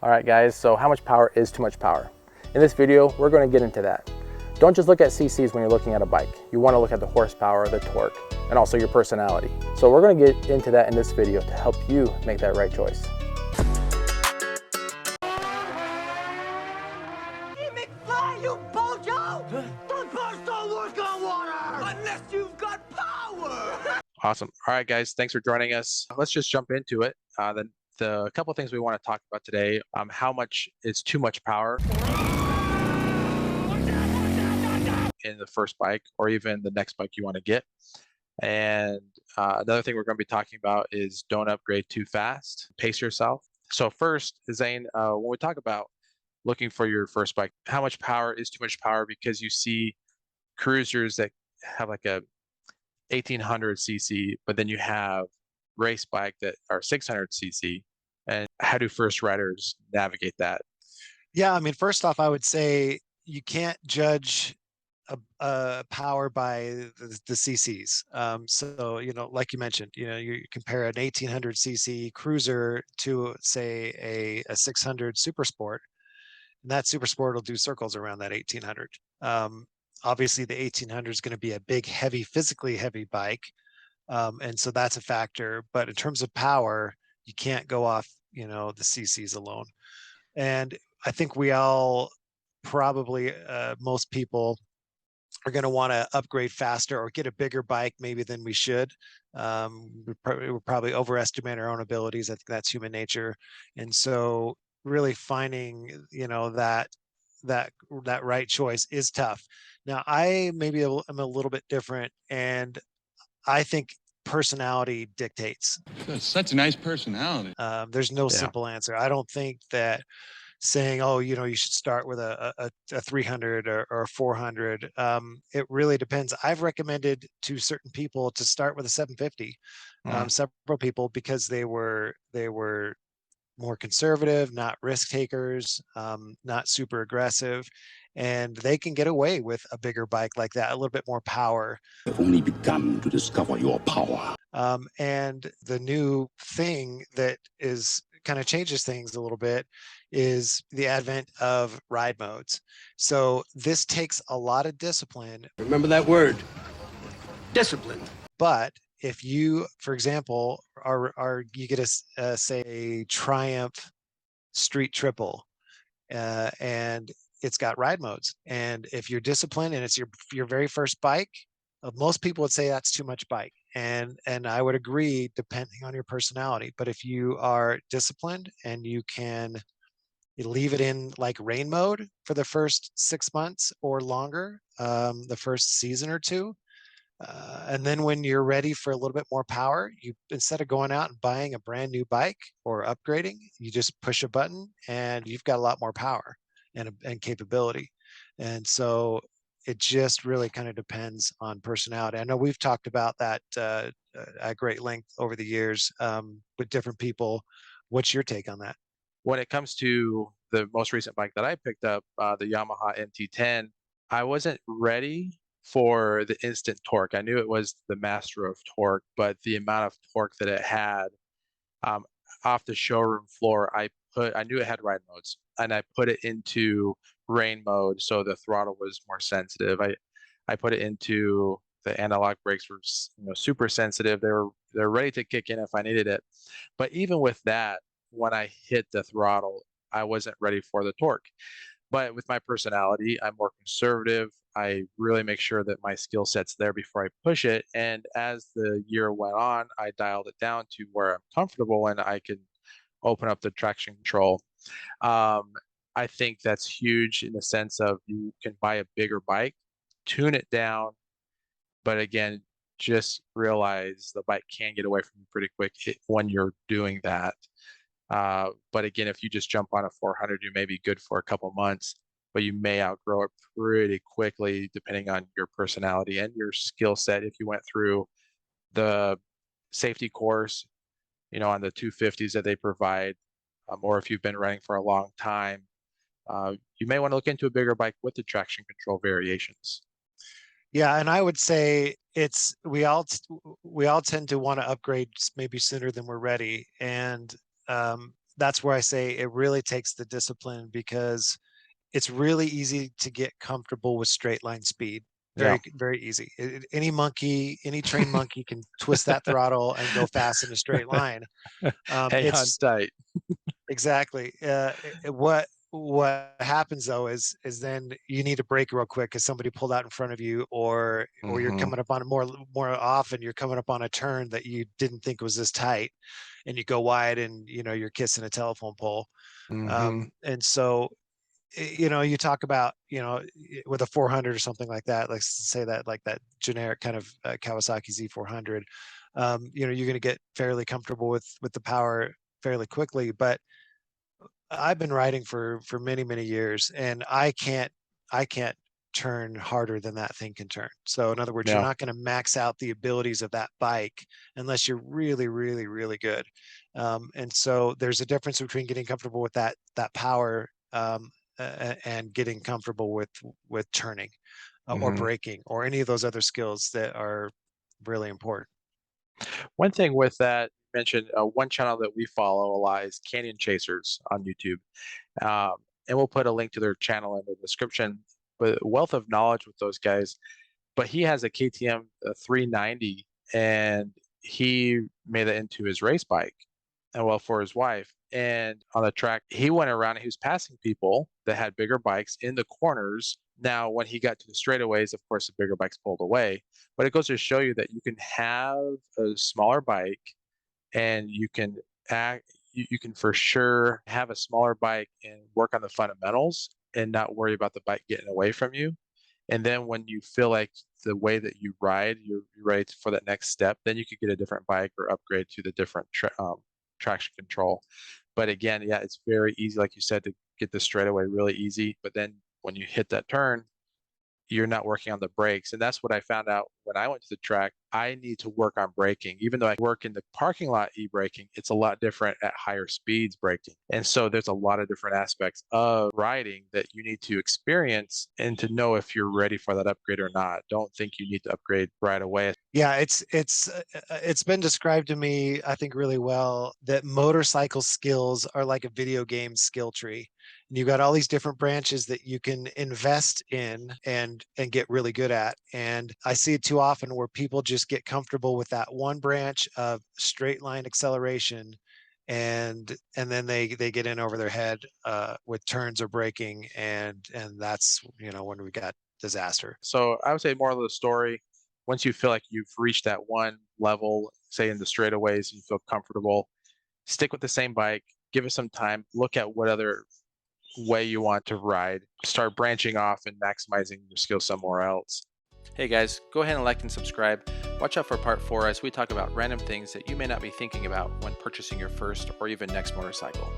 All right guys, so how much power is too much power? In this video, we're going to get into that. Don't just look at CCs when you're looking at a bike. You want to look at the horsepower, the torque, and also your personality. So we're going to get into that in this video to help you make that right choice. Hey, McFly, you bojo! Front cars don't work on water! Unless you've got power! Awesome. All right, guys, thanks for joining us. Let's just jump into it. The couple of things we want to talk about today, how much is too much power in the first bike or even the next bike you want to get. And another thing we're going to be talking about is don't upgrade too fast, pace yourself. So first, Zane, when we talk about looking for your first bike, how much power is too much power? Because you see cruisers that have like a 1800 cc, but then you have race bike that are 600 cc. And how do first riders navigate that? Yeah, I mean, first off, I would say you can't judge a power by the CCs. So, like you mentioned, you compare an 1800 cc cruiser to, say, a 600 Super Sport, and that Super Sport will do circles around that 1800. Obviously, the 1800 is going to be a big, heavy, physically heavy bike, and so that's a factor. But in terms of power, you can't go off, the CCs alone. And I think we all probably, most people are going to want to upgrade faster or get a bigger bike maybe than we should. We probably overestimate our own abilities. I think that's human nature. And so really finding, that right choice is tough. Now, I maybe I'm a little bit different, and I think personality dictates. Such a nice personality. There's no Yeah. simple answer. I don't think that saying, oh, you should start with a 300 or a 400. It really depends. I've recommended to certain people to start with a 750. Several people, because they were more conservative, not risk takers, not super aggressive, and they can get away with a bigger bike like that, a little bit more power. Have only begun to discover your power. And the new thing that is kind of changes things a little bit is the advent of ride modes. So this takes a lot of discipline. Remember that word, discipline. But if you, for example, are you get a say a Triumph Street Triple, and it's got ride modes, and if you're disciplined and it's your very first bike, most people would say that's too much bike, and I would agree depending on your personality. But if you are disciplined and you leave it in like rain mode for the first 6 months or longer, the first season or two, and then when you're ready for a little bit more power, you, instead of going out and buying a brand new bike or upgrading, you just push a button and you've got a lot more power and capability. And so it just really kind of depends on personality. I know we've talked about that at great length over the years, with different people. What's your take on that? When it comes to the most recent bike that I picked up, the Yamaha MT-10, I wasn't ready for the instant torque. I knew it was the master of torque, but the amount of torque that it had, off the showroom floor, I knew it had ride modes, and I put it into rain mode so the throttle was more sensitive. I put it into the analog brakes were super sensitive. They're ready to kick in if I needed it. But even with that, when I hit the throttle, I wasn't ready for the torque. But with my personality, I'm more conservative. I really make sure that my skill set's there before I push it. And as the year went on, I dialed it down to where I'm comfortable and I can open up the traction control. I think that's huge in the sense of you can buy a bigger bike, tune it down, but again, just realize the bike can get away from you pretty quick when you're doing that. But again, if you just jump on a 400, you may be good for a couple months, but you may outgrow it pretty quickly depending on your personality and your skill set. If you went through the safety course, on the 250s that they provide, or if you've been running for a long time, you may want to look into a bigger bike with the traction control variations. Yeah, and I would say we all tend to want to upgrade maybe sooner than we're ready, and that's where I say it really takes the discipline, because it's really easy to get comfortable with straight line speed. Yeah. Very easy. Any monkey, any trained monkey can twist that throttle and go fast in a straight line. Hang on It's tight. exactly what happens though is then you need to brake real quick because somebody pulled out in front of you, or you're Mhm. coming up on more often. You're coming up on a turn that you didn't think was this tight, and you go wide, and you're kissing a telephone pole. Mhm. And so you talk about with a 400 or something like that, let's say that, like that generic kind of Kawasaki Z400, you're going to get fairly comfortable with the power fairly quickly. But I've been riding for many years, and I can't turn harder than that thing can turn. So in other words, you're Yeah. not going to max out the abilities of that bike unless you're really good. And so there's a difference between getting comfortable with that power, and getting comfortable with turning, or Mhm. braking, or any of those other skills that are really important. One thing with that, you mentioned one channel that we follow a lot is Canyon Chasers on YouTube. Um, and we'll put a link to their channel in the description. But wealth of knowledge with those guys. But he has a KTM 390, and he made it into his race bike, and well, for his wife. And on the track, he went around and he was passing people that had bigger bikes in the corners. Now, when he got to the straightaways, of course, the bigger bikes pulled away. But it goes to show you that you can have a smaller bike, and you can act you can for sure have a smaller bike and work on the fundamentals and not worry about the bike getting away from you. And then when you feel like the way that you ride, you're ready for that next step, then you could get a different bike or upgrade to the different traction control. But again, yeah, it's very easy, like you said, to get the straightaway really easy. But then when you hit that turn, you're not working on the brakes. And that's what I found out when I went to the track. I need to work on braking. Even though I work in the parking lot e-braking, it's a lot different at higher speeds braking. And so there's a lot of different aspects of riding that you need to experience and to know if you're ready for that upgrade or not. Don't think you need to upgrade right away. Yeah, it's been described to me, I think, really well, that motorcycle skills are like a video game skill tree. And you've got all these different branches that you can invest in and get really good at. And I see it too often where people just get comfortable with that one branch of straight line acceleration, and then they get in over their head with turns or braking, and that's when we got disaster. So I would say more of the story, once you feel like you've reached that one level, say in the straightaways, you feel comfortable, stick with the same bike, give it some time, look at what other way you want to ride, start branching off and maximizing your skill somewhere else. Hey guys, go ahead and like and subscribe. Watch out for part 4 as we talk about random things that you may not be thinking about when purchasing your first or even next motorcycle.